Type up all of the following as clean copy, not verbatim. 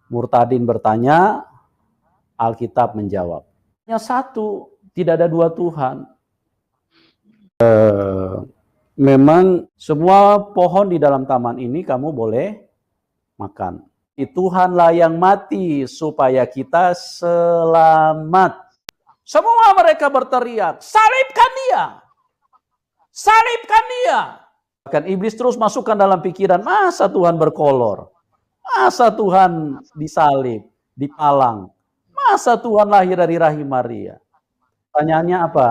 Murtadin bertanya, Alkitab menjawab. Hanya satu, tidak ada dua Tuhan. Memang semua pohon di dalam taman ini kamu boleh makan. Tuhanlah yang mati supaya kita selamat. Semua mereka berteriak, salibkan dia! Salibkan dia! Bahkan iblis terus masukkan dalam pikiran, masa Tuhan berkolor? Masa Tuhan disalib, dipalang? Masa Tuhan lahir dari rahim Maria? Pertanyaannya apa?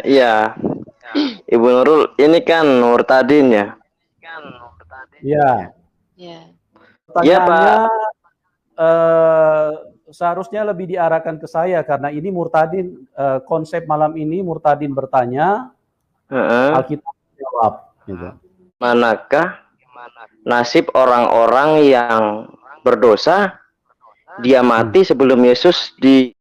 Iya, Ibu Nurul, ini kan Murtadin ya? Iya. Iya. Pertanyaannya seharusnya lebih diarahkan ke saya karena ini Murtadin, konsep malam ini Murtadin bertanya, Alkitab menjawab. Gitu. Manakah nasib orang-orang yang berdosa? Dia mati sebelum Yesus di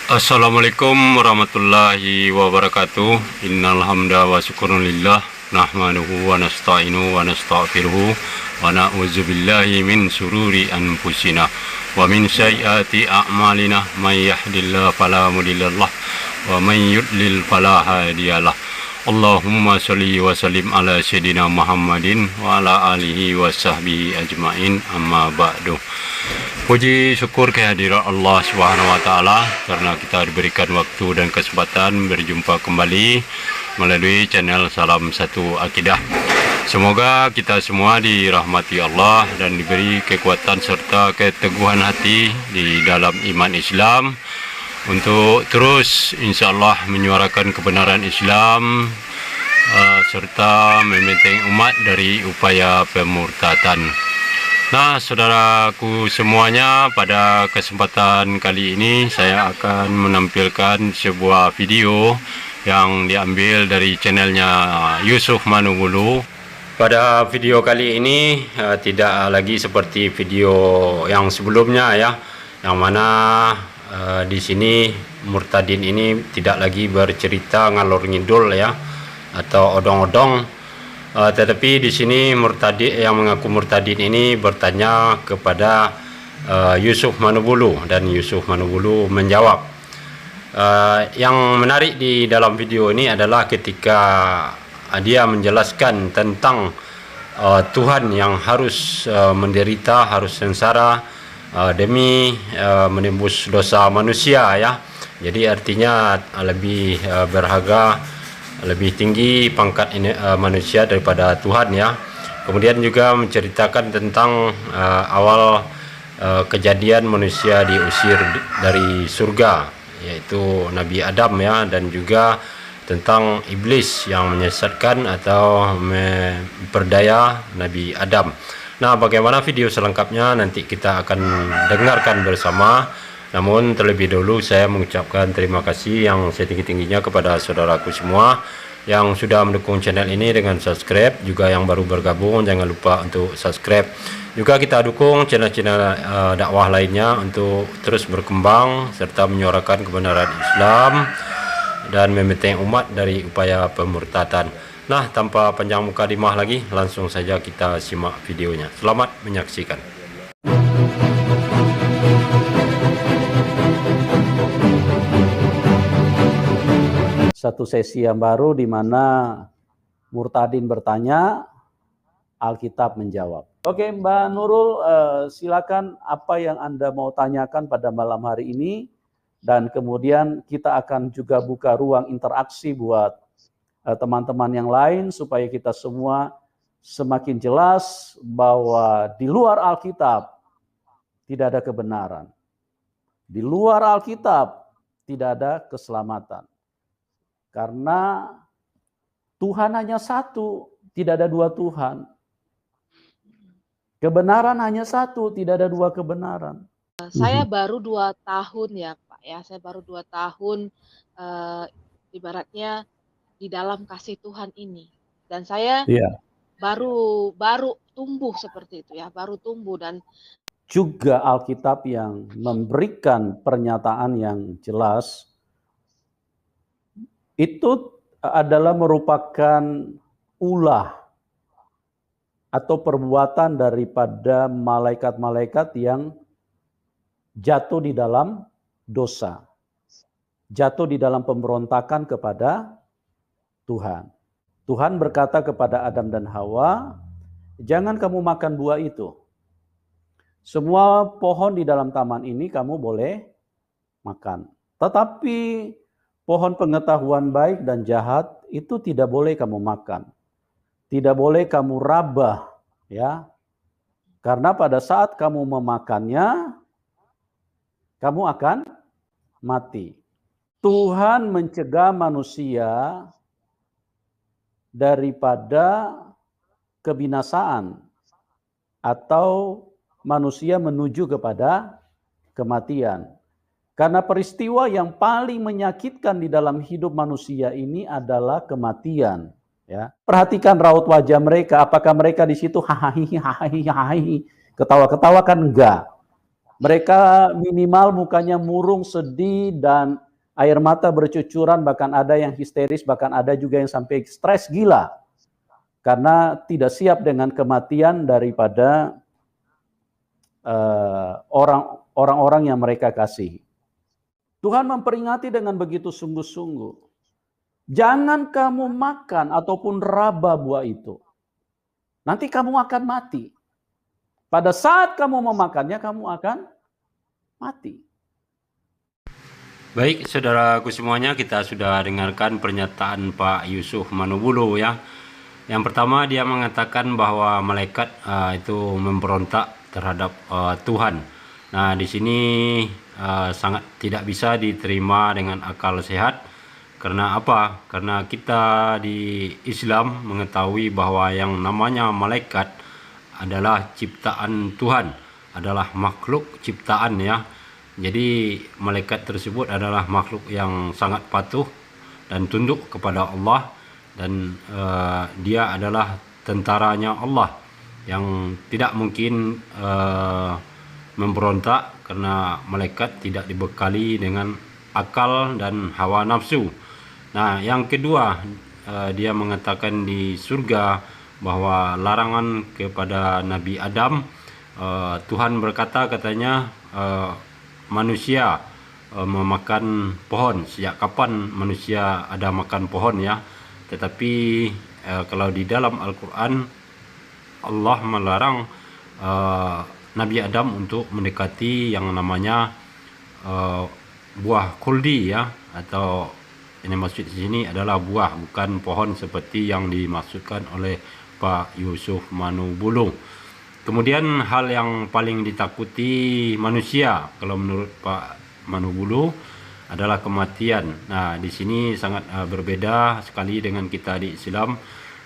Assalamualaikum warahmatullahi wabarakatuh. Innal hamda wa syukrulillah nahmaduhu wa nasta'inu wa nastaghfiruhu wa na'udzu billahi min sururi anfusina wa min sayyiati a'malina may yahdihillahu fala mudhillalah wa may yudlil fala hadiyalah. Allahumma sholli wa sallim ala sayyidina Muhammadin wa ala alihi wa sahbihi ajmain, amma ba'du. Puji syukur kehadiran Allah Subhanahu wa taala karena kita diberikan waktu dan kesempatan berjumpa kembali melalui channel Salam Satu Akidah. Semoga kita semua dirahmati Allah dan diberi kekuatan serta keteguhan hati di dalam iman Islam untuk terus insyaallah menyuarakan kebenaran Islam serta membentengi umat dari upaya pemurtadan. Nah, saudaraku semuanya, pada kesempatan kali ini saya akan menampilkan sebuah video yang diambil dari channelnya Yusuf Manubulu. Pada video kali ini tidak lagi seperti video yang sebelumnya ya, yang mana di sini Murtadin ini tidak lagi bercerita ngalor ngidul ya atau odong-odong. Tetapi di sini Murtadin yang mengaku Murtadin ini bertanya kepada Yusuf Manubulu dan Yusuf Manubulu menjawab. Yang menarik di dalam video ini adalah ketika dia menjelaskan tentang Tuhan yang harus menderita, harus sengsara demi menembus dosa manusia ya. Jadi artinya lebih berharga, lebih tinggi pangkat manusia daripada Tuhan ya. Kemudian juga menceritakan tentang awal kejadian manusia diusir dari surga, yaitu Nabi Adam ya, dan juga tentang iblis yang menyesatkan atau memperdaya Nabi Adam. Nah, bagaimana video selengkapnya nanti kita akan dengarkan bersama. Namun terlebih dahulu saya mengucapkan terima kasih yang setinggi-tingginya kepada saudaraku semua yang sudah mendukung channel ini dengan subscribe. Juga yang baru bergabung jangan lupa untuk subscribe. Juga kita dukung channel-channel dakwah lainnya untuk terus berkembang serta menyuarakan kebenaran Islam dan membentengi umat dari upaya pemurtadan. Nah, tanpa panjang mukadimah lagi, langsung saja kita simak videonya. Selamat menyaksikan. Satu sesi yang baru di mana Murtadin bertanya, Alkitab menjawab. Oke, Mbak Nurul, silakan apa yang Anda mau tanyakan pada malam hari ini, dan kemudian kita akan juga buka ruang interaksi buat teman-teman yang lain supaya kita semua semakin jelas bahwa di luar Alkitab tidak ada kebenaran. Di luar Alkitab tidak ada keselamatan. Karena Tuhan hanya satu, tidak ada dua Tuhan. Kebenaran hanya satu, tidak ada dua kebenaran. Saya baru 2 tahun ya Pak ya, saya baru 2 tahun ibaratnya di dalam kasih Tuhan ini. Dan saya baru tumbuh seperti itu ya, baru tumbuh. Dan juga Alkitab yang memberikan pernyataan yang jelas, itu adalah merupakan ulah atau perbuatan daripada malaikat-malaikat yang jatuh di dalam dosa, jatuh di dalam pemberontakan kepada Tuhan. Tuhan berkata kepada Adam dan Hawa, jangan kamu makan buah itu. Semua pohon di dalam taman ini kamu boleh makan. Tetapi pohon pengetahuan baik dan jahat itu tidak boleh kamu makan. Tidak boleh kamu rabah, ya. Karena pada saat kamu memakannya, kamu akan mati. Tuhan mencegah manusia daripada kebinasaan atau manusia menuju kepada kematian. Karena peristiwa yang paling menyakitkan di dalam hidup manusia ini adalah kematian. Ya, perhatikan raut wajah mereka. Apakah mereka di situ hahaha, ketawa-ketawa? Kan enggak. Mereka minimal mukanya murung, sedih, dan air mata bercucuran. Bahkan ada yang histeris, bahkan ada juga yang sampai stres gila karena tidak siap dengan kematian daripada orang-orang yang mereka kasihi. Tuhan memperingati dengan begitu sungguh-sungguh. Jangan kamu makan ataupun raba buah itu. Nanti kamu akan mati. Pada saat kamu memakannya, kamu akan mati. Baik, saudaraku semuanya, kita sudah dengarkan pernyataan Pak Yusuf Manubulu ya. Yang pertama, dia mengatakan bahwa malaikat itu memberontak terhadap Tuhan. Nah, di sini sangat tidak bisa diterima dengan akal sehat. Karena apa? Karena kita di Islam mengetahui bahwa yang namanya malaikat adalah ciptaan Tuhan, adalah makhluk ciptaan ya. Jadi malaikat tersebut adalah makhluk yang sangat patuh dan tunduk kepada Allah, dan dia adalah tentaranya Allah yang tidak mungkin memberontak, karena malaikat tidak dibekali dengan akal dan hawa nafsu. Nah, yang kedua, dia mengatakan di surga bahwa larangan kepada Nabi Adam, Tuhan berkata katanya manusia memakan pohon. Sejak kapan manusia ada makan pohon ya? Tetapi kalau di dalam Al-Quran, Allah melarang Nabi Adam untuk mendekati yang namanya buah kuldi ya, atau ini maksud di sini adalah buah, bukan pohon seperti yang dimaksudkan oleh Pak Yusuf Manubulu. Kemudian hal yang paling ditakuti manusia kalau menurut Pak Manubulu adalah kematian. Nah, di sini sangat berbeda sekali dengan kita di Islam,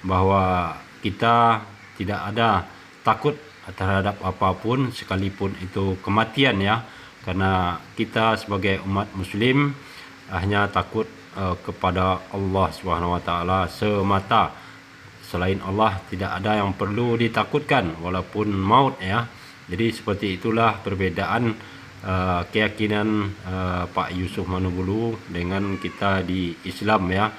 bahwa kita tidak ada takut terhadap apapun sekalipun itu kematian ya. Karena kita sebagai umat muslim hanya takut kepada Allah Subhanahu wa taala semata. Selain Allah tidak ada yang perlu ditakutkan walaupun maut ya. Jadi seperti itulah perbedaan keyakinan Pak Yusuf Manubulu dengan kita di Islam ya.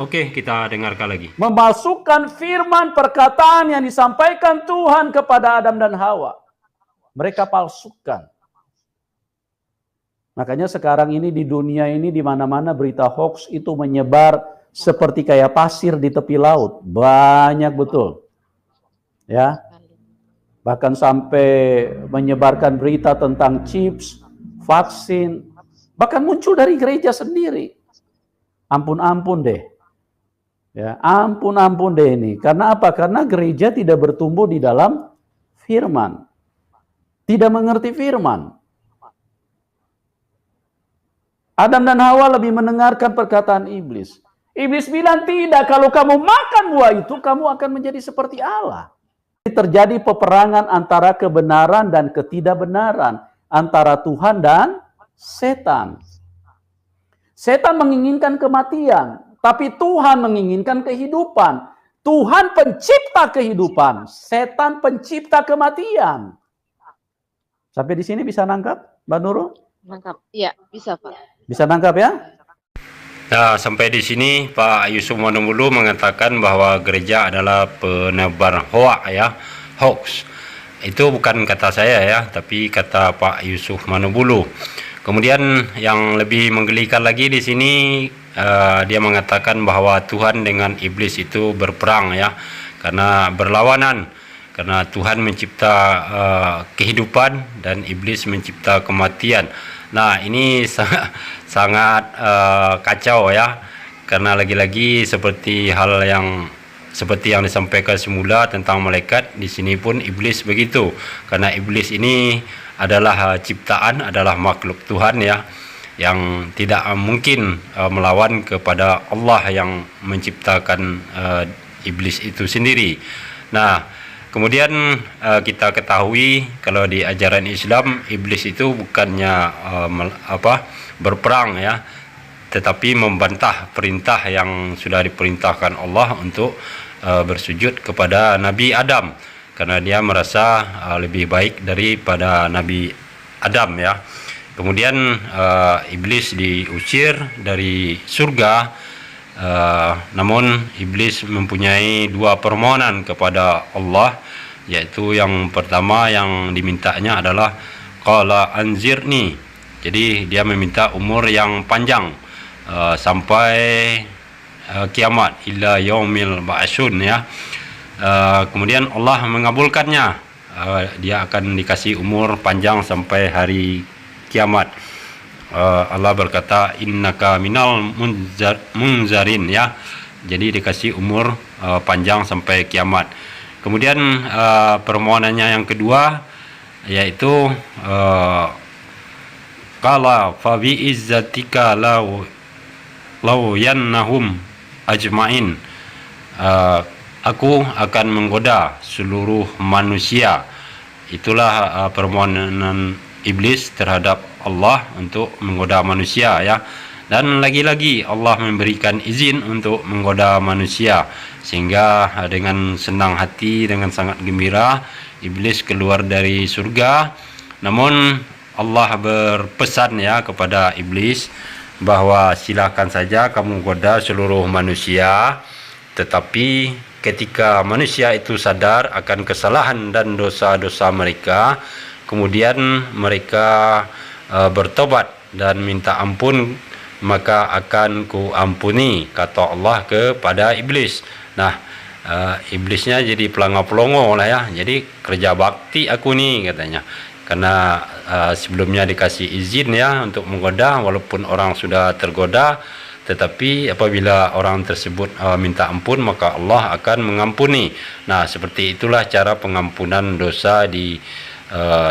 Oke, kita dengarkan lagi. Memasukkan firman perkataan yang disampaikan Tuhan kepada Adam dan Hawa. Mereka palsukan. Makanya sekarang ini di dunia ini di mana-mana berita hoax itu menyebar seperti kayak pasir di tepi laut. Banyak betul. Ya. Bahkan sampai menyebarkan berita tentang chips, vaksin, bahkan muncul dari gereja sendiri. Ampun-ampun deh. Ya, ampun-ampun deh ini. Karena apa? Karena gereja tidak bertumbuh di dalam firman. Tidak mengerti firman. Adam dan Hawa lebih mendengarkan perkataan iblis. Iblis bilang tidak, kalau kamu makan buah itu, kamu akan menjadi seperti Allah. Terjadi peperangan antara kebenaran dan ketidakbenaran, antara Tuhan dan setan. Setan menginginkan kematian, tapi Tuhan menginginkan kehidupan. Tuhan pencipta kehidupan, setan pencipta kematian. Sampai di sini bisa nangkap, Mbak Nurul? Nangkap. Iya, bisa, Pak. Bisa nangkap ya? Nah, sampai di sini Pak Yusuf Manubulu mengatakan bahwa gereja adalah penebar hoax. Itu bukan kata saya ya, tapi kata Pak Yusuf Manubulu. Kemudian yang lebih menggelikan lagi di sini dia mengatakan bahwa Tuhan dengan iblis itu berperang ya, karena berlawanan. Karena Tuhan mencipta kehidupan dan iblis mencipta kematian. Nah, ini sangat kacau ya, karena lagi-lagi seperti yang disampaikan semula tentang malaikat, di sini pun iblis begitu. Karena iblis ini adalah ciptaan, adalah makhluk Tuhan ya, yang tidak mungkin melawan kepada Allah yang menciptakan iblis itu sendiri. Nah, kemudian kita ketahui kalau di ajaran Islam iblis itu bukannya berperang ya, tetapi membantah perintah yang sudah diperintahkan Allah untuk bersujud kepada Nabi Adam, karena dia merasa lebih baik daripada Nabi Adam ya. Kemudian iblis diusir dari surga. Namun iblis mempunyai dua permohonan kepada Allah, yaitu yang pertama yang dimintanya adalah qala anzirni. Jadi dia meminta umur yang panjang sampai kiamat, ila yaumil ba'sun ya. Kemudian Allah mengabulkannya, dia akan dikasih umur panjang sampai hari kiamat. Allah berkata innaka minal munzarin ya, jadi dikasih umur panjang sampai kiamat. Kemudian permohonannya yang kedua yaitu qala fa bi izzatika law yannahum ajmain, aku akan menggoda seluruh manusia. Itulah permohonan iblis terhadap Allah untuk menggoda manusia ya. Dan lagi-lagi Allah memberikan izin untuk menggoda manusia, sehingga dengan senang hati, dengan sangat gembira iblis keluar dari surga. Namun Allah berpesan ya kepada iblis bahwa silakan saja kamu goda seluruh manusia, tetapi ketika manusia itu sadar akan kesalahan dan dosa-dosa mereka, kemudian mereka bertobat dan minta ampun, maka akan ku ampuni, kata Allah kepada iblis. Nah, iblisnya jadi pelongo-pelongo lah ya, jadi kerja bakti aku nih katanya, karena sebelumnya dikasih izin ya untuk menggoda, walaupun orang sudah tergoda, tetapi apabila orang tersebut minta ampun, maka Allah akan mengampuni. Nah, seperti itulah cara pengampunan dosa di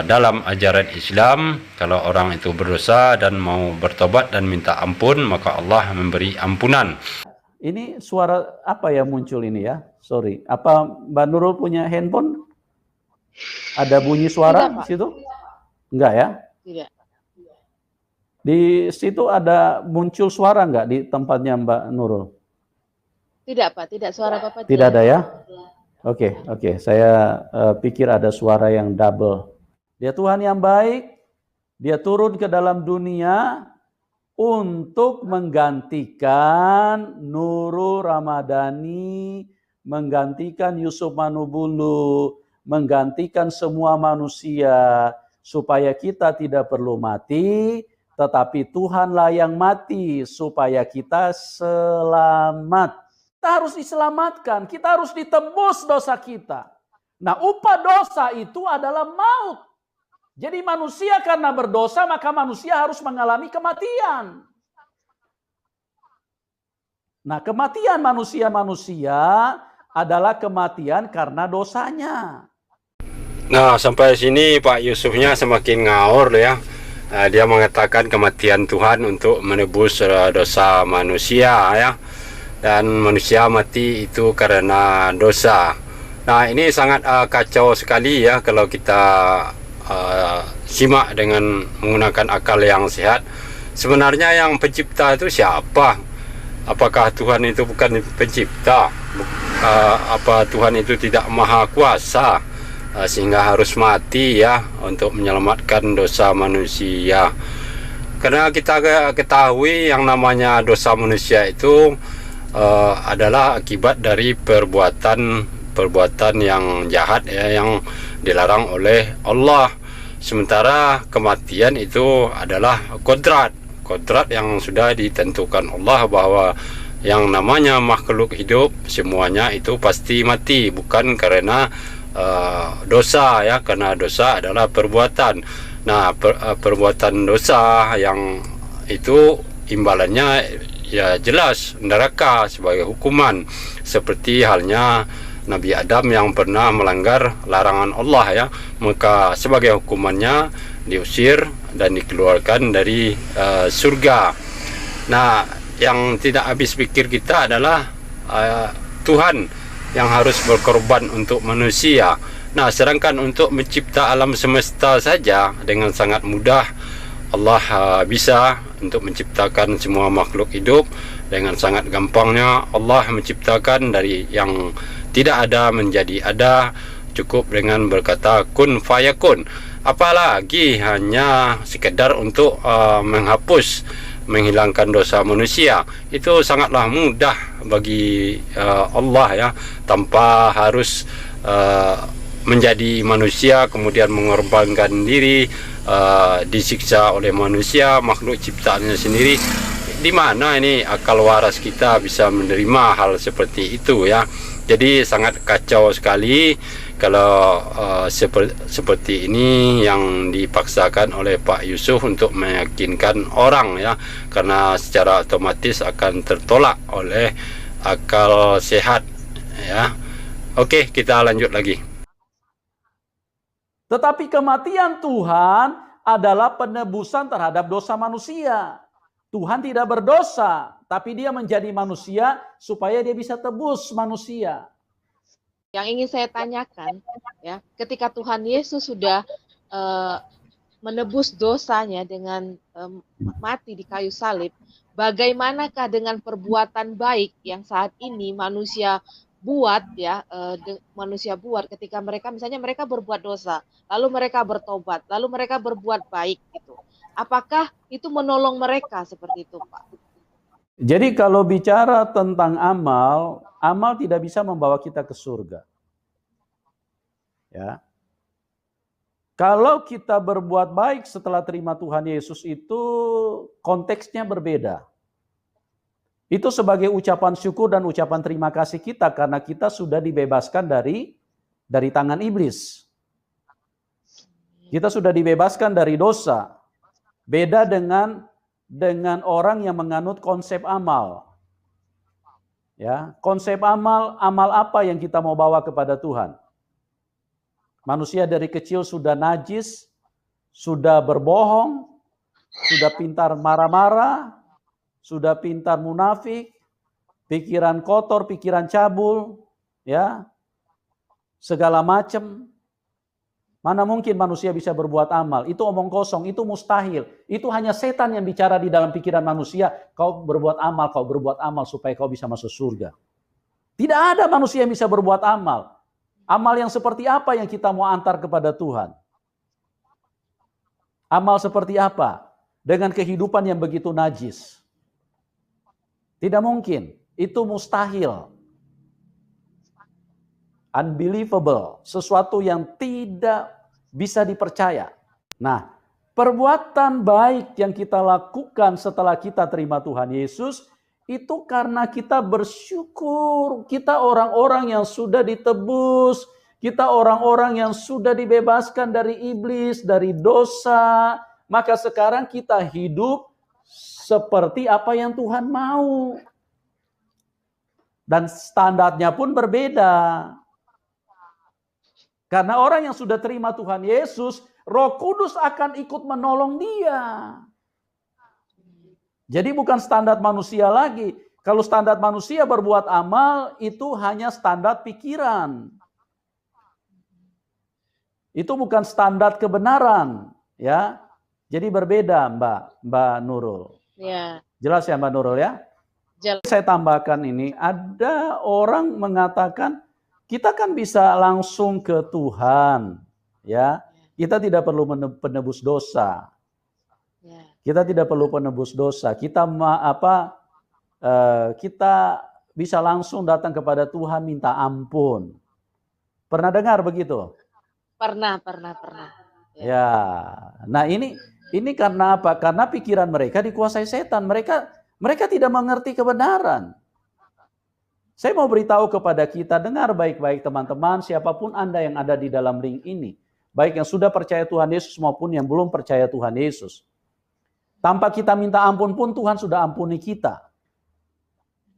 dalam ajaran Islam. Kalau orang itu berdosa dan mau bertobat dan minta ampun, maka Allah memberi ampunan. Ini suara apa yang muncul ini ya? Sorry, apa Mbak Nurul punya handphone? Ada bunyi suara di situ? Enggak ya? Tidak. Di situ ada muncul suara enggak di tempatnya Mbak Nurul? Tidak, Pak. Tidak, suara Bapak tidak ada ya? Oke. Saya pikir ada suara yang double. Dia Tuhan yang baik, dia turun ke dalam dunia untuk menggantikan Nurul Ramadhani, menggantikan Yusuf Manubulu, menggantikan semua manusia, supaya kita tidak perlu mati, tetapi Tuhanlah yang mati supaya kita selamat. Kita harus diselamatkan, kita harus ditebus dosa kita. Nah, upah dosa itu adalah maut. Jadi manusia karena berdosa, maka manusia harus mengalami kematian. Nah, kematian manusia-manusia adalah kematian karena dosanya. Nah, sampai sini Pak Yusufnya semakin ngawur ya. Dia mengatakan kematian Tuhan untuk menebus dosa manusia ya. Dan manusia mati itu karena dosa. Nah, ini sangat kacau sekali ya kalau kita simak dengan menggunakan akal yang sehat. Sebenarnya yang pencipta itu siapa? Apakah Tuhan itu bukan pencipta? Apa Tuhan itu tidak maha kuasa? sehingga harus mati ya untuk menyelamatkan dosa manusia. Karena kita ketahui yang namanya dosa manusia itu adalah akibat dari perbuatan yang jahat ya, yang dilarang oleh Allah. Sementara kematian itu adalah kodrat yang sudah ditentukan Allah, bahwa yang namanya makhluk hidup semuanya itu pasti mati, bukan karena dosa ya, karena dosa adalah perbuatan. Nah, perbuatan dosa yang itu imbalannya ya jelas neraka sebagai hukuman, seperti halnya Nabi Adam yang pernah melanggar larangan Allah ya, maka sebagai hukumannya diusir dan dikeluarkan dari surga. Nah, yang tidak habis pikir kita adalah Tuhan yang harus berkorban untuk manusia. Nah, sedangkan untuk mencipta alam semesta saja dengan sangat mudah Allah bisa untuk menciptakan semua makhluk hidup. Dengan sangat gampangnya Allah menciptakan dari yang tidak ada menjadi ada, cukup dengan berkata kun fayakun. Apalagi hanya sekedar untuk menghilangkan dosa manusia, itu sangatlah mudah bagi Allah ya, tanpa harus menjadi manusia kemudian mengorbankan diri, disiksa oleh manusia, makhluk ciptaannya sendiri. Di mana ini akal waras kita bisa menerima hal seperti itu ya. Jadi sangat kacau sekali kalau seperti ini yang dipaksakan oleh Pak Yusuf untuk meyakinkan orang ya, karena secara otomatis akan tertolak oleh akal sehat ya. Oke, kita lanjut lagi. Tetapi kematian Tuhan adalah penebusan terhadap dosa manusia. Tuhan tidak berdosa, tapi dia menjadi manusia supaya dia bisa tebus manusia. Yang ingin saya tanyakan, ya, ketika Tuhan Yesus sudah menebus dosanya dengan mati di kayu salib, bagaimanakah dengan perbuatan baik yang saat ini manusia buat ya, manusia buat ketika mereka misalnya mereka berbuat dosa, lalu mereka bertobat, lalu mereka berbuat baik gitu. Apakah itu menolong mereka seperti itu, Pak? Jadi kalau bicara tentang amal, amal tidak bisa membawa kita ke surga. Ya. Kalau kita berbuat baik setelah terima Tuhan Yesus itu konteksnya berbeda. Itu sebagai ucapan syukur dan ucapan terima kasih kita karena kita sudah dibebaskan dari tangan iblis. Kita sudah dibebaskan dari dosa. Beda dengan orang yang menganut konsep amal. Ya, konsep amal apa yang kita mau bawa kepada Tuhan? Manusia dari kecil sudah najis, sudah berbohong, sudah pintar marah-marah, sudah pintar munafik, pikiran kotor, pikiran cabul, ya, segala macam. Mana mungkin manusia bisa berbuat amal? Itu omong kosong, itu mustahil. Itu hanya setan yang bicara di dalam pikiran manusia. Kau berbuat amal supaya kau bisa masuk surga. Tidak ada manusia yang bisa berbuat amal. Amal yang seperti apa yang kita mau antar kepada Tuhan? Amal seperti apa? Dengan kehidupan yang begitu najis. Tidak mungkin. Itu mustahil. Unbelievable, sesuatu yang tidak bisa dipercaya. Nah, perbuatan baik yang kita lakukan setelah kita terima Tuhan Yesus, itu karena kita bersyukur, kita orang-orang yang sudah ditebus, kita orang-orang yang sudah dibebaskan dari iblis, dari dosa, maka sekarang kita hidup seperti apa yang Tuhan mau. Dan standarnya pun berbeda. Karena orang yang sudah terima Tuhan Yesus, Roh Kudus akan ikut menolong dia. Jadi bukan standar manusia lagi. Kalau standar manusia berbuat amal, itu hanya standar pikiran. Itu bukan standar kebenaran, ya. Jadi berbeda, Mbak Nurul. Ya. Jelas ya, Mbak Nurul ya? Jelas. Saya tambahkan ini, ada orang mengatakan kita kan bisa langsung ke Tuhan, ya. Kita tidak perlu penebus dosa. Kita tidak perlu penebus dosa. Kita kita bisa langsung datang kepada Tuhan minta ampun. Pernah dengar begitu? Pernah. Ya. Nah, ini karena apa? Karena pikiran mereka dikuasai setan. Mereka tidak mengerti kebenaran. Saya mau beritahu kepada kita, dengar baik-baik teman-teman, siapapun Anda yang ada di dalam link ini, baik yang sudah percaya Tuhan Yesus maupun yang belum percaya Tuhan Yesus. Tanpa kita minta ampun pun Tuhan sudah ampuni kita.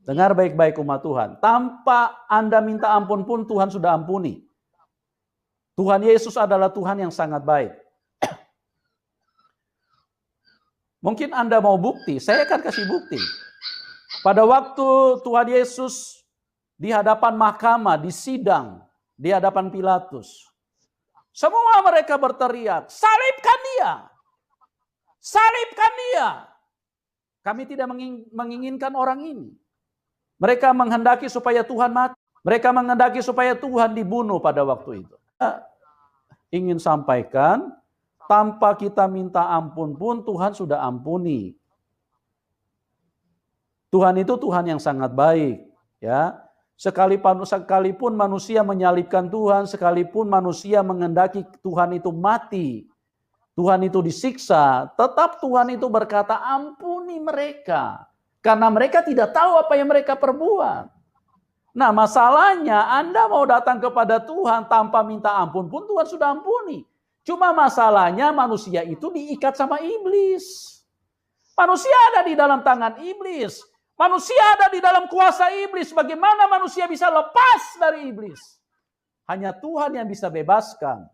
Dengar baik-baik umat Tuhan. Tanpa Anda minta ampun pun Tuhan sudah ampuni. Tuhan Yesus adalah Tuhan yang sangat baik. Mungkin Anda mau bukti, saya akan kasih bukti. Pada waktu Tuhan Yesus di hadapan mahkamah, di sidang, di hadapan Pilatus, semua mereka berteriak, salibkan dia! Salibkan dia! Kami tidak menginginkan orang ini. Mereka menghendaki supaya Tuhan mati. Mereka menghendaki supaya Tuhan dibunuh pada waktu itu. Ingin sampaikan, tanpa kita minta ampun pun Tuhan sudah ampuni. Tuhan itu Tuhan yang sangat baik, ya. Sekalipun manusia menyalibkan Tuhan, sekalipun manusia menghendaki Tuhan itu mati, Tuhan itu disiksa, tetap Tuhan itu berkata, ampuni mereka. Karena mereka tidak tahu apa yang mereka perbuat. Nah, masalahnya Anda mau datang kepada Tuhan tanpa minta ampun pun Tuhan sudah ampuni. Cuma masalahnya manusia itu diikat sama iblis. Manusia ada di dalam tangan iblis. Manusia ada di dalam kuasa iblis. Bagaimana manusia bisa lepas dari iblis? Hanya Tuhan yang bisa bebaskan.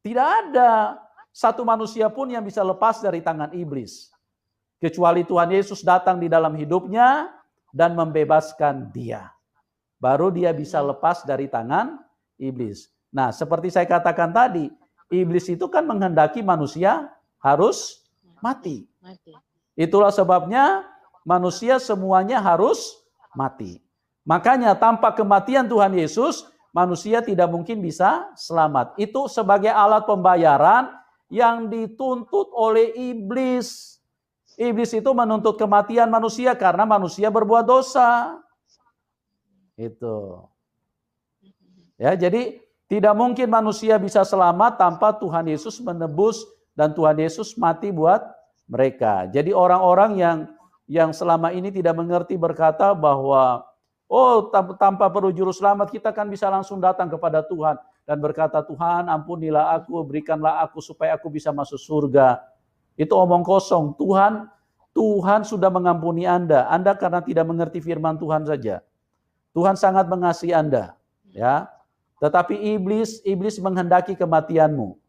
Tidak ada satu manusia pun yang bisa lepas dari tangan iblis. Kecuali Tuhan Yesus datang di dalam hidupnya dan membebaskan dia. Baru dia bisa lepas dari tangan iblis. Nah, seperti saya katakan tadi, iblis itu kan menghendaki manusia harus mati. Itulah sebabnya manusia semuanya harus mati. Makanya tanpa kematian Tuhan Yesus, manusia tidak mungkin bisa selamat. Itu sebagai alat pembayaran yang dituntut oleh iblis. Iblis itu menuntut kematian manusia karena manusia berbuat dosa. Itu. Ya, jadi tidak mungkin manusia bisa selamat tanpa Tuhan Yesus menebus dan Tuhan Yesus mati buat mereka. Jadi orang-orang yang selama ini tidak mengerti berkata bahwa tanpa perlu juru selamat kita kan bisa langsung datang kepada Tuhan dan berkata, Tuhan ampunilah aku, berikanlah aku supaya aku bisa masuk surga. Itu omong kosong. Tuhan sudah mengampuni Anda. Anda karena tidak mengerti firman Tuhan saja. Tuhan sangat mengasihi Anda, ya. Tetapi iblis menghendaki kematianmu.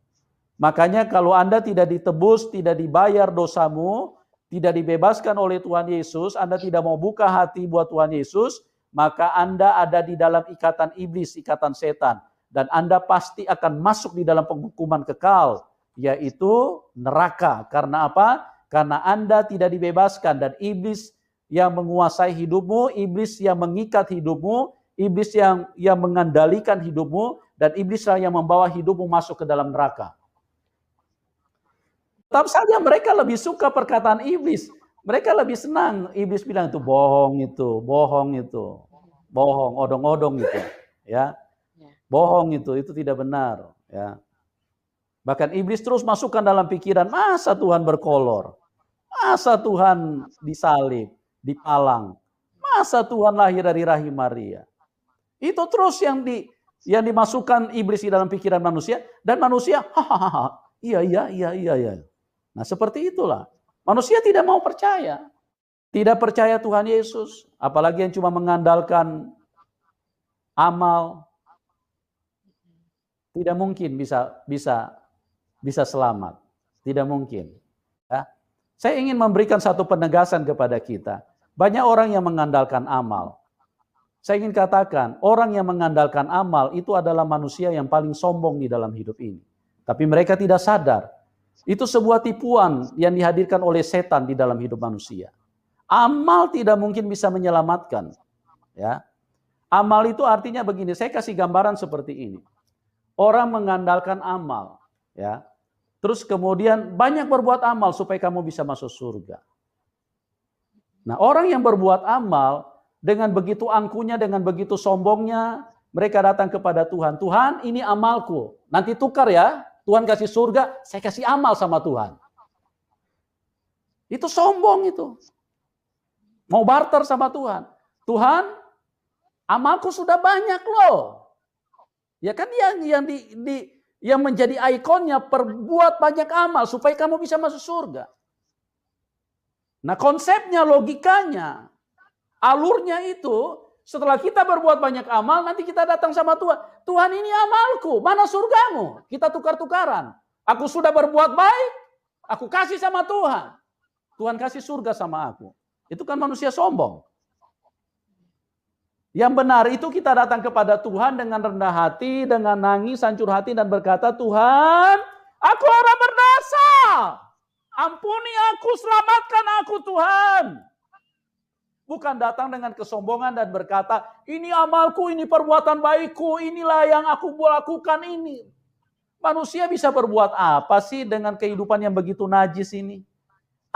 Makanya kalau Anda tidak ditebus, tidak dibayar dosamu, tidak dibebaskan oleh Tuhan Yesus, Anda tidak mau buka hati buat Tuhan Yesus, maka Anda ada di dalam ikatan iblis, ikatan setan. Dan Anda pasti akan masuk di dalam penghukuman kekal, yaitu neraka. Karena apa? Karena Anda tidak dibebaskan dan iblis yang menguasai hidupmu, iblis yang mengikat hidupmu, iblis yang mengandalkan hidupmu, dan iblislah yang membawa hidupmu masuk ke dalam neraka. Tetap saja mereka lebih suka perkataan iblis. Mereka lebih senang. Iblis bilang itu bohong itu, bohong, odong-odong itu, ya, bohong itu tidak benar, ya. Bahkan iblis terus masukkan dalam pikiran, masa Tuhan berkolor, masa Tuhan disalib, dipalang, masa Tuhan lahir dari rahim Maria. Itu terus yang dimasukkan iblis di dalam pikiran manusia, dan manusia hahaha, iya. Nah, seperti itulah. Manusia tidak mau percaya. Tidak percaya Tuhan Yesus, apalagi yang cuma mengandalkan amal. Tidak mungkin bisa selamat. Tidak mungkin. Ya. Saya ingin memberikan satu penegasan kepada kita. Banyak orang yang mengandalkan amal. Saya ingin katakan, orang yang mengandalkan amal itu adalah manusia yang paling sombong di dalam hidup ini. Tapi mereka tidak sadar. Itu sebuah tipuan yang dihadirkan oleh setan di dalam hidup manusia. Amal tidak mungkin bisa menyelamatkan. Ya. Amal itu artinya begini, saya kasih gambaran seperti ini. Orang mengandalkan amal, ya. Terus kemudian banyak berbuat amal supaya kamu bisa masuk surga. Nah, orang yang berbuat amal dengan begitu angkuhnya, dengan begitu sombongnya, mereka datang kepada Tuhan. Tuhan, ini amalku. Nanti tukar ya. Tuhan kasih surga, saya kasih amal sama Tuhan. Itu sombong itu. Mau barter sama Tuhan. Tuhan, amalku sudah banyak loh. Ya kan yang menjadi ikonnya perbuat banyak amal supaya kamu bisa masuk surga. Nah, konsepnya, logikanya, alurnya itu setelah kita berbuat banyak amal, nanti kita datang sama Tuhan. Tuhan, ini amalku, mana surgamu? Kita tukar-tukaran. Aku sudah berbuat baik, aku kasih sama Tuhan. Tuhan kasih surga sama aku. Itu kan manusia sombong. Yang benar itu kita datang kepada Tuhan dengan rendah hati, dengan nangis, hancur hati dan berkata, Tuhan, aku orang berdosa. Ampuni aku, selamatkan aku Tuhan. Bukan datang dengan kesombongan dan berkata, ini amalku, ini perbuatan baikku, inilah yang aku lakukan ini. Manusia bisa berbuat apa sih dengan kehidupan yang begitu najis ini?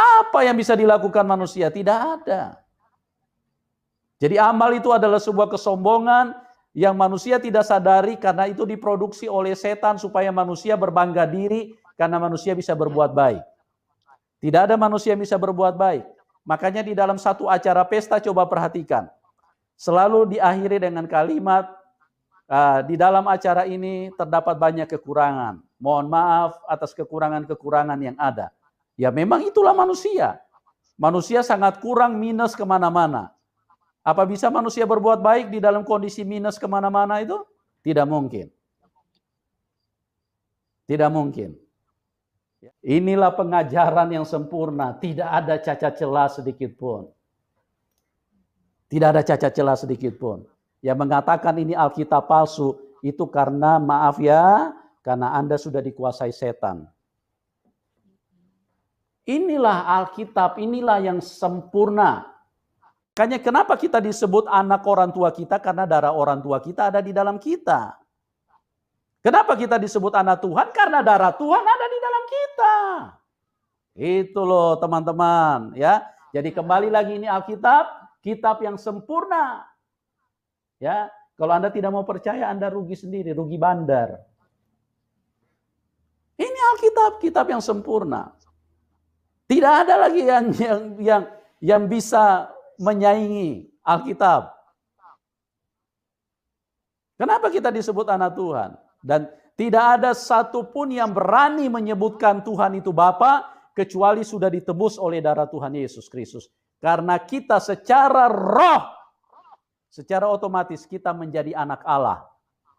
Apa yang bisa dilakukan manusia? Tidak ada. Jadi amal itu adalah sebuah kesombongan yang manusia tidak sadari karena itu diproduksi oleh setan supaya manusia berbangga diri karena manusia bisa berbuat baik. Tidak ada manusia yang bisa berbuat baik. Makanya di dalam satu acara pesta coba perhatikan. Selalu diakhiri dengan kalimat, di dalam acara ini terdapat banyak kekurangan. Mohon maaf atas kekurangan-kekurangan yang ada. Ya memang itulah manusia. Manusia sangat kurang, minus kemana-mana. Apa bisa manusia berbuat baik di dalam kondisi minus kemana-mana itu? Tidak mungkin. Tidak mungkin. Inilah pengajaran yang sempurna. Tidak ada cacat celah sedikit pun. Tidak ada cacat celah sedikit pun. Yang mengatakan ini Alkitab palsu, itu karena maaf ya, karena Anda sudah dikuasai setan. Inilah Alkitab, inilah yang sempurna. Makanya kenapa kita disebut anak orang tua kita? Karena darah orang tua kita ada di dalam kita. Kenapa kita disebut anak Tuhan? Karena darah Tuhan ada di dalam kita. Itu loh teman-teman ya. Jadi kembali lagi ini Alkitab, kitab yang sempurna. Ya, kalau Anda tidak mau percaya Anda rugi sendiri, rugi bandar. Ini Alkitab, kitab yang sempurna. Tidak ada lagi yang bisa menyaingi Alkitab. Kenapa kita disebut anak Tuhan? Dan tidak ada satupun yang berani menyebutkan Tuhan itu Bapa kecuali sudah ditebus oleh darah Tuhan Yesus Kristus. Karena kita secara roh, secara otomatis kita menjadi anak Allah.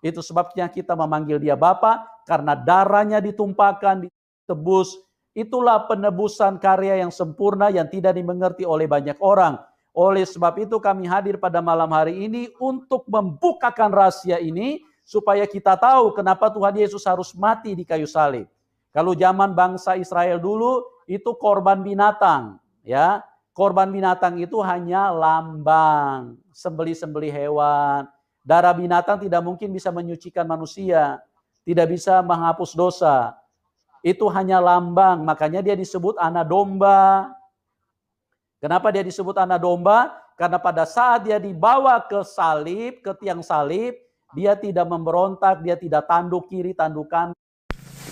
Itu sebabnya kita memanggil dia Bapa karena darahnya ditumpahkan, ditebus. Itulah penebusan karya yang sempurna yang tidak dimengerti oleh banyak orang. Oleh sebab itu kami hadir pada malam hari ini untuk membukakan rahasia ini supaya kita tahu kenapa Tuhan Yesus harus mati di kayu salib. Kalau zaman bangsa Israel dulu itu korban binatang, ya. Korban binatang itu hanya lambang, sembelih-sembelih hewan. Darah binatang tidak mungkin bisa menyucikan manusia, tidak bisa menghapus dosa. Itu hanya lambang, makanya dia disebut anak domba. Kenapa dia disebut anak domba? Karena pada saat dia dibawa ke salib, ke tiang salib, dia tidak memberontak, dia tidak tanduk kiri, tanduk kanan.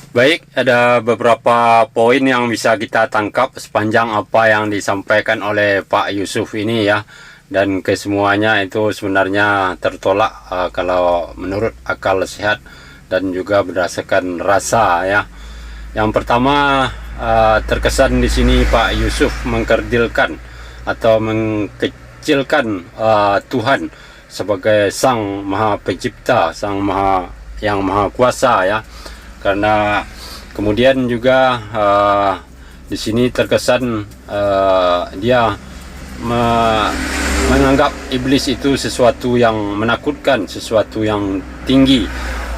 Baik, ada beberapa poin yang bisa kita tangkap sepanjang apa yang disampaikan oleh Pak Yusuf ini ya. Dan kesemuanya itu sebenarnya tertolak kalau menurut akal sehat dan juga berdasarkan rasa ya. Yang pertama, terkesan di sini Pak Yusuf mengkerdilkan atau mengkecilkan Tuhan sebagai Sang Maha Pencipta, Sang yang Maha Kuasa ya. Karena kemudian juga di sini terkesan dia menganggap iblis itu sesuatu yang menakutkan, sesuatu yang tinggi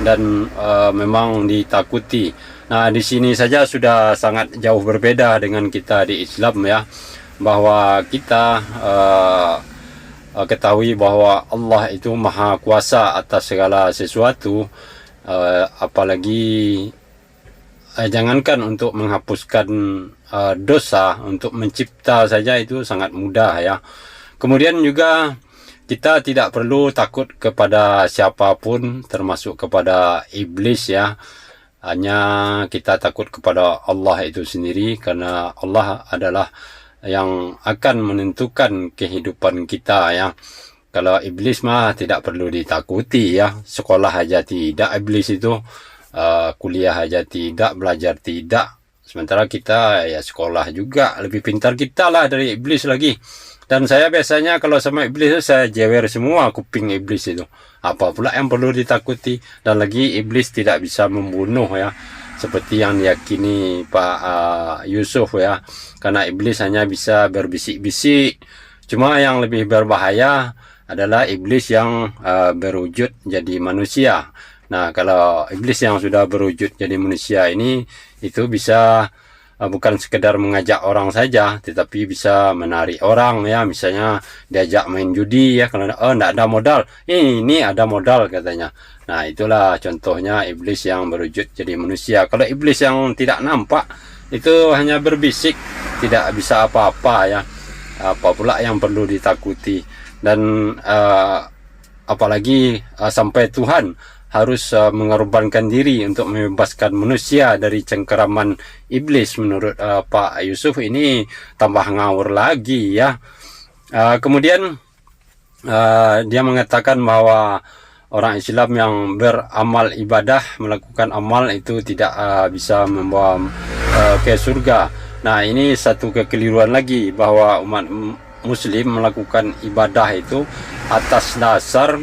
dan memang ditakuti. Nah, di sini saja sudah sangat jauh berbeda dengan kita di Islam ya, bahwa kita ketahui bahwa Allah itu maha kuasa atas segala sesuatu, apalagi jangankan untuk menghapuskan dosa, untuk mencipta saja itu sangat mudah ya. Kemudian juga kita tidak perlu takut kepada siapapun, termasuk kepada iblis ya. Hanya kita takut kepada Allah itu sendiri, karena Allah adalah yang akan menentukan kehidupan kita ya. Kalau iblis mah tidak perlu ditakuti ya. Sekolah aja tidak iblis itu, kuliah aja tidak, belajar tidak. Sementara kita ya sekolah juga, lebih pintar kita lah dari iblis lagi. Dan saya biasanya kalau sama iblis itu saya jewer semua kuping iblis itu. Apa pula yang perlu ditakuti? Dan lagi iblis tidak bisa membunuh ya, seperti yang diyakini Pak Yusuf ya. Karena iblis hanya bisa berbisik-bisik. Cuma yang lebih berbahaya adalah iblis yang berwujud jadi manusia. Nah, kalau iblis yang sudah berwujud jadi manusia ini, itu bisa bukan sekedar mengajak orang saja, tetapi bisa menarik orang ya. Misalnya diajak main judi ya, kalau enggak ada modal, ini ada modal katanya. Nah, itulah contohnya iblis yang berwujud jadi manusia. Kalau iblis yang tidak nampak, itu hanya berbisik, tidak bisa apa-apa ya. Apa pula yang perlu ditakuti? Dan apalagi sampai Tuhan harus mengorbankan diri untuk membebaskan manusia dari cengkeraman iblis. Menurut Pak Yusuf ini tambah ngawur lagi ya. Kemudian dia mengatakan bahwa orang Islam yang beramal ibadah, melakukan amal itu tidak bisa membawa ke surga. Nah, ini satu kekeliruan lagi, bahwa umat Muslim melakukan ibadah itu atas dasar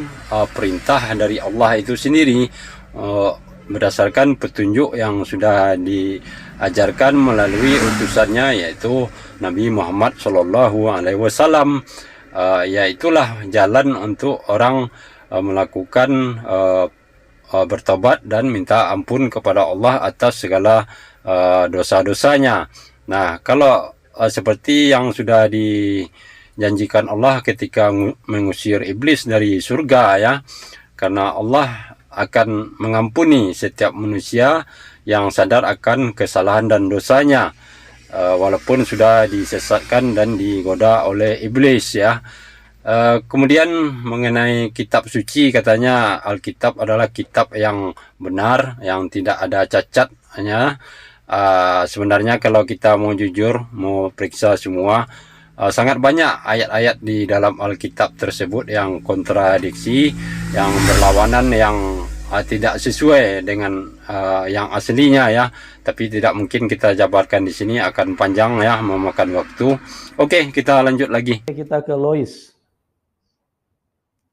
perintah dari Allah itu sendiri, berdasarkan petunjuk yang sudah diajarkan melalui utusannya, yaitu Nabi Muhammad SAW. Yaitulah jalan untuk orang melakukan bertobat dan minta ampun kepada Allah atas segala dosa-dosanya. Nah, kalau seperti yang sudah dijanjikan Allah ketika mengusir iblis dari surga ya, karena Allah akan mengampuni setiap manusia yang sadar akan kesalahan dan dosanya, walaupun sudah disesatkan dan digoda oleh iblis ya. Kemudian mengenai kitab suci, katanya Alkitab adalah kitab yang benar, yang tidak ada cacatnya. Sebenarnya kalau kita mau jujur, mau periksa semua, sangat banyak ayat-ayat di dalam Alkitab tersebut yang kontradiksi, yang berlawanan, yang tidak sesuai dengan yang aslinya ya. Tapi tidak mungkin kita jabarkan di sini, akan panjang ya, memakan waktu. Oke, kita lanjut lagi. Kita ke Lois.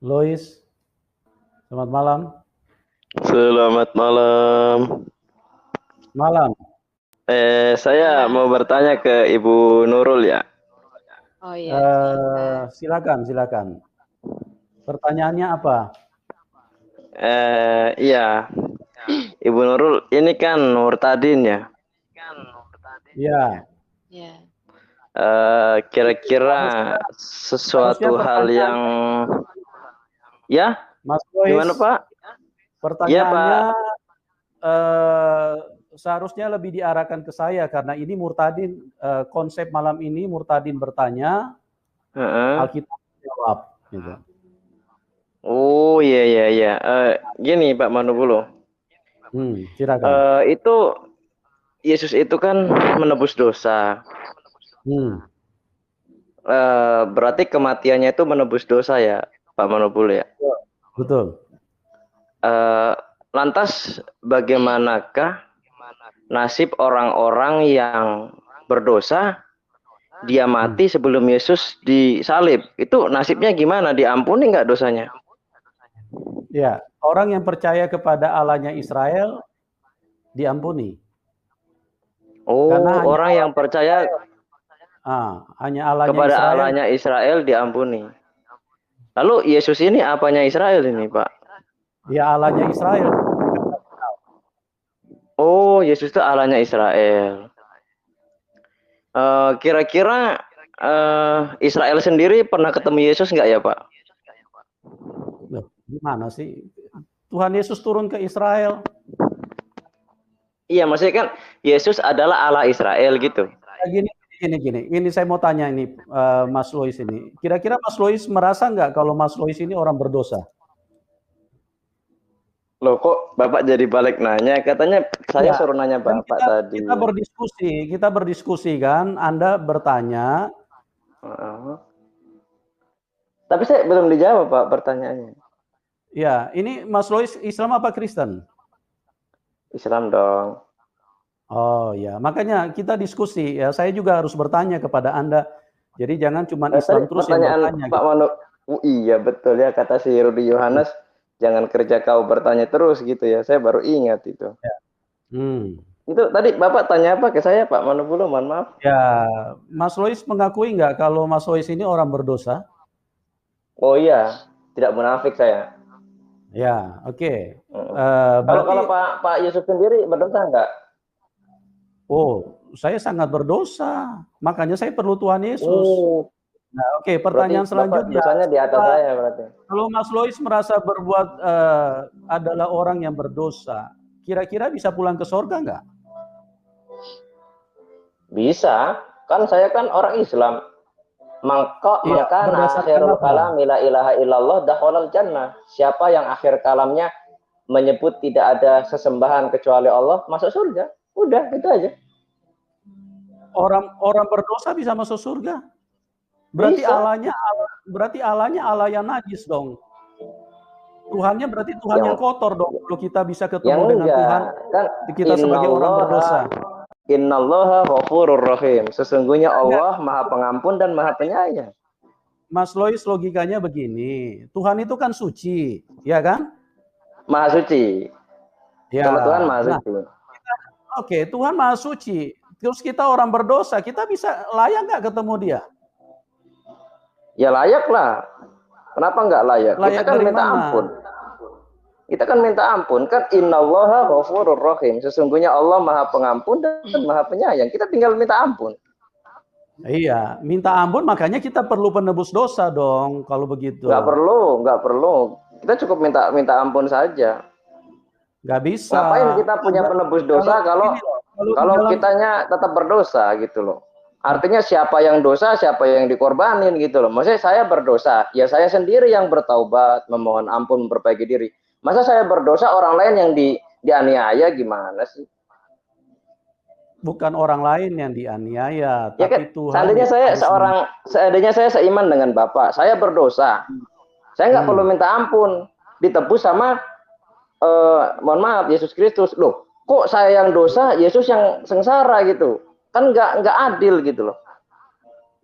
Lois, selamat malam. Selamat malam. Malam. Saya mau bertanya ke Ibu Nurul ya. Oh iya. Silakan. Pertanyaannya apa? Iya, Ibu Nurul, ini kan Murtadin ya. Ya. Ya. Kira-kira sesuatu hal yang ya, Mas Lois, gimana Pak? pertanyaannya seharusnya lebih diarahkan ke saya, karena ini Murtadin, konsep malam ini Murtadin bertanya, Alkitab jawab gitu. Oh iya. Gini Pak Manubulu. Silakan. Itu Yesus itu kan menebus dosa. Berarti kematiannya itu menebus dosa ya, Pak Manubulu ya? Betul. Lantas bagaimanakah nasib orang-orang yang berdosa, dia mati sebelum Yesus disalib? Itu nasibnya gimana? Diampuni nggak dosanya? Ya, orang yang percaya kepada Allahnya Israel diampuni. Oh, orang yang percaya hanya Allahnya kepada Israel. Allahnya Israel diampuni. Lalu Yesus ini apanya Israel ini, Pak? Ya, Allahnya Israel. Oh, Yesus itu Allahnya Israel. Kira-kira Israel sendiri pernah ketemu Yesus nggak ya Pak? Loh, gimana sih? Tuhan Yesus turun ke Israel. Iya, maksudnya kan Yesus adalah Allah Israel gitu. Gini. Ini saya mau tanya ini, Mas Lois ini. Kira-kira Mas Lois merasa nggak kalau Mas Lois ini orang berdosa? Loh, kok Bapak jadi balik nanya? Katanya saya Ya, suruh nanya kan Bapak tadi. kita berdiskusi kan. Anda bertanya. Tapi saya belum dijawab Pak pertanyaannya. Ya, ini Mas Lois Islam apa Kristen? Islam dong. Oh ya, makanya kita diskusi ya. Saya juga harus bertanya kepada Anda. Jadi jangan cuma Islam terus yang bertanya. Pak Manu, iya betul ya kata si Rudi Yohanes, jangan kerja kau bertanya terus gitu ya. Saya baru ingat itu. Ya. Itu tadi Bapak tanya apa ke saya Pak Manubulo, mohon maaf. Ya, Mas Lois mengakui nggak kalau Mas Lois ini orang berdosa? Oh iya, tidak munafik saya. Ya, oke. Kalau Pak Yusuf sendiri berdosa nggak? Oh, saya sangat berdosa. Makanya saya perlu Tuhan Yesus. Nah, oke. Pertanyaan selanjutnya. Dosanya di atas saya berarti. Kalau Mas Lois merasa berbuat adalah orang yang berdosa, kira-kira bisa pulang ke surga nggak? Bisa, kan saya kan orang Islam. Maka akhirul kalam la ilaha illallah dakhalal jannah. Siapa yang akhir kalamnya menyebut tidak ada sesembahan kecuali Allah, masuk surga. Udah, itu aja. Orang berdosa bisa masuk surga? Berarti Allahnya Allah yang najis dong. Tuhannya berarti Tuhan yang kotor dong. Kalau kita bisa ketemu dengan Tuhan, kan kita sebagai orang berdosa. Innallaha ghafurur rahim. Sesungguhnya Allah Maha Pengampun dan Maha Penyayang. Mas Lois, logikanya begini. Tuhan itu kan suci, ya kan? Maha suci. Ya. Kalau Tuhan Maha suci. Oke, Tuhan Maha suci. Terus kita orang berdosa, kita bisa layak nggak ketemu Dia? Ya layak lah. Kenapa nggak layak? Kita kan minta ampun. Kita kan minta ampun, kan innallaha ghafurur rahim. Sesungguhnya Allah Maha Pengampun dan Maha Penyayang. Kita tinggal minta ampun. Iya, minta ampun, makanya kita perlu penebus dosa dong kalau begitu. Nggak perlu. Kita cukup minta ampun saja. Nggak bisa. Ngapain kita punya penebus dosa kalau kitanya tetap berdosa gitu loh. Artinya siapa yang dosa, siapa yang dikorbanin gitu loh. Maksudnya saya berdosa, ya saya sendiri yang bertaubat, memohon ampun, memperbaiki diri. Masa saya berdosa orang lain yang dianiaya gimana sih? Bukan orang lain yang dianiaya, ya tapi kan? Tuhan. Seandainya saya seiman dengan Bapak, saya berdosa. Saya nggak perlu minta ampun, ditebus sama mohon maaf Yesus Kristus. Loh, kok saya yang dosa, Yesus yang sengsara gitu? Kan nggak adil gitu loh.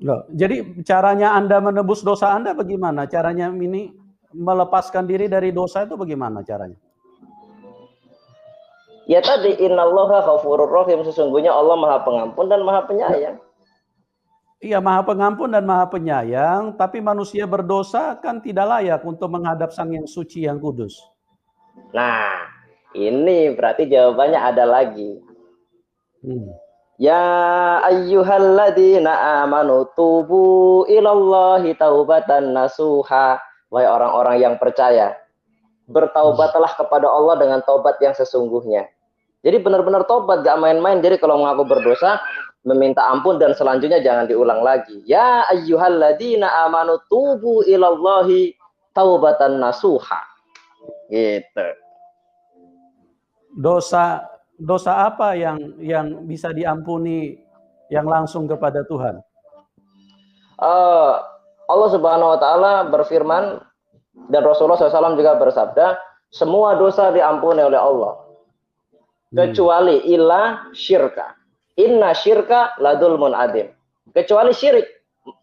Loh, jadi caranya Anda menebus dosa Anda bagaimana? Caranya ini melepaskan diri dari dosa itu bagaimana caranya? Ya tadi innallaha ghafurur rahim, sesungguhnya Allah Maha Pengampun dan Maha Penyayang. Iya, Maha Pengampun dan Maha Penyayang, tapi manusia berdosa kan tidak layak untuk menghadap Sang Yang Suci yang kudus. Nah, ini berarti jawabannya ada lagi. Ya ayyuhalladzina amanu tubu ilallahi taubatan nasuha. Wahai orang-orang yang percaya, bertaubatlah kepada Allah dengan taubat yang sesungguhnya. Jadi benar-benar taubat, gak main-main. Jadi kalau mengaku berdosa, meminta ampun dan selanjutnya jangan diulang lagi. Ya ayyuhalladzina amanu tubu ilallahi taubatan nasuha. Gitu. Dosa apa yang bisa diampuni yang langsung kepada Tuhan? Allah Subhanahu wa Ta'ala berfirman dan Rasulullah SAW juga bersabda, semua dosa diampuni oleh Allah kecuali illa syirka. Inna syirka ladulmun adim. Kecuali syirik.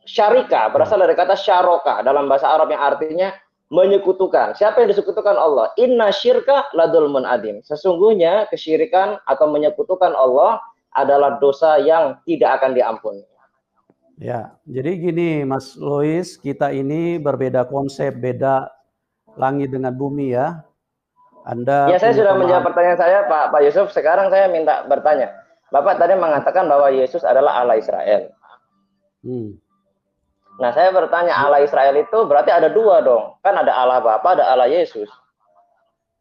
Syarika berasal dari kata syaroka dalam bahasa Arab yang artinya menyekutukan. Siapa yang disekutukan Allah? Inna syirka ladulmun adim. Sesungguhnya kesyirikan atau menyekutukan Allah adalah dosa yang tidak akan diampuni. Ya, jadi gini Mas Lois, kita ini berbeda konsep, beda langit dengan bumi ya. Ya, saya sudah menjawab pertanyaan saya Pak Yusuf. Sekarang saya minta bertanya. Bapak tadi mengatakan bahwa Yesus adalah Allah Israel. Nah, saya bertanya, Allah Israel itu berarti ada dua dong. Kan ada Allah Bapa, ada Allah Yesus.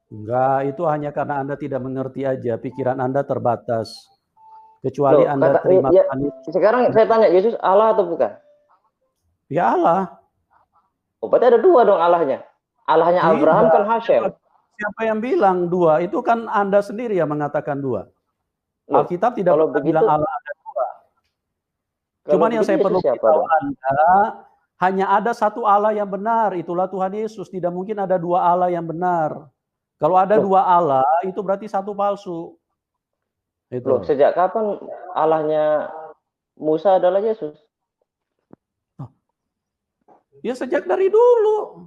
Enggak, itu hanya karena Anda tidak mengerti aja, pikiran Anda terbatas. Kecuali Loh, Anda terima ya, Tuhan Yesus. sekarang saya tanya, Yesus Allah atau bukan? Ya Allah. Oh, berarti ada dua dong Allahnya. Allahnya Tidak. Abraham kan Hashem. Siapa yang bilang dua? Itu kan Anda sendiri yang mengatakan dua. Loh, Alkitab tidak kalau pernah begitu, bilang Allah ada dua. Cuman yang saya perlu beritahu Anda, hanya ada satu Allah yang benar, itulah Tuhan Yesus. Tidak mungkin ada dua Allah yang benar. Kalau ada dua Allah, itu berarti satu palsu. Itu. Loh, sejak kapan Allahnya Musa adalah Yesus? Ya sejak dari dulu.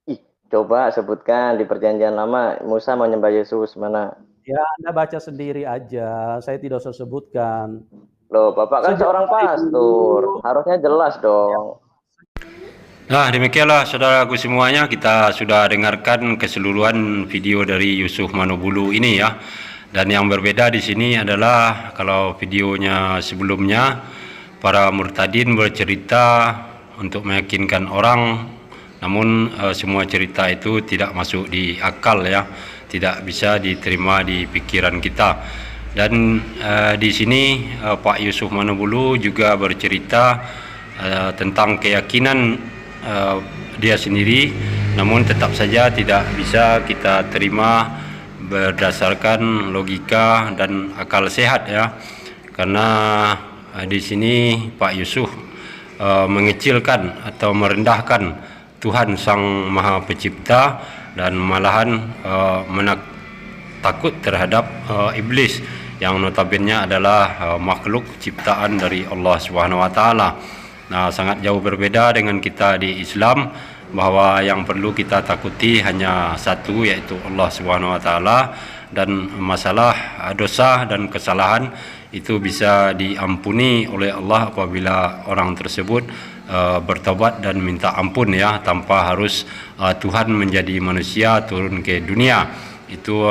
Ih, coba sebutkan di perjanjian lama Musa menyembah Yesus mana? Ya Anda baca sendiri aja, saya tidak usah sebutkan. Loh, Bapak kan seorang pastor, harusnya jelas dong. Nah, demikianlah saudaraku semuanya, kita sudah dengarkan keseluruhan video dari Yusuf Manobulu ini ya. Dan yang berbeda di sini adalah kalau videonya sebelumnya para murtadin bercerita untuk meyakinkan orang, namun semua cerita itu tidak masuk di akal ya, tidak bisa diterima di pikiran kita. Dan di sini Pak Yusuf Manobulu juga bercerita tentang keyakinan dia sendiri, namun tetap saja tidak bisa kita terima berdasarkan logika dan akal sehat ya, karena di sini Pak Yusuf mengecilkan atau merendahkan Tuhan Sang Maha Pencipta dan malahan takut terhadap iblis yang notabene adalah makhluk ciptaan dari Allah Subhanahu wa taala. Nah, sangat jauh berbeda dengan kita di Islam, bahwa yang perlu kita takuti hanya satu, yaitu Allah Subhanahu wa taala, dan masalah dosa dan kesalahan itu bisa diampuni oleh Allah apabila orang tersebut bertobat dan minta ampun ya, tanpa harus Tuhan menjadi manusia turun ke dunia. Itu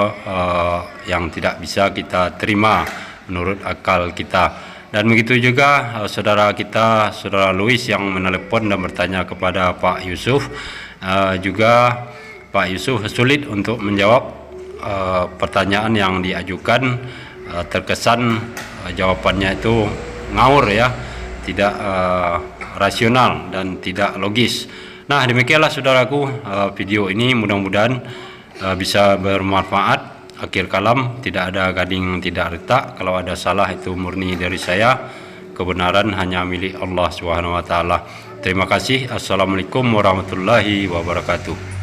yang tidak bisa kita terima menurut akal kita. Dan begitu juga saudara kita, saudara Louis yang menelepon dan bertanya kepada Pak Yusuf, juga Pak Yusuf sulit untuk menjawab pertanyaan yang diajukan, terkesan jawabannya itu ngawur ya, tidak rasional dan tidak logis. Nah, demikianlah saudaraku video ini, mudah-mudahan bisa bermanfaat. Akhir kalam, tidak ada gading tidak retak. Kalau ada salah itu murni dari saya, kebenaran hanya milik Allah Subhanahu wa taala. Terima kasih. Assalamualaikum warahmatullahi wabarakatuh.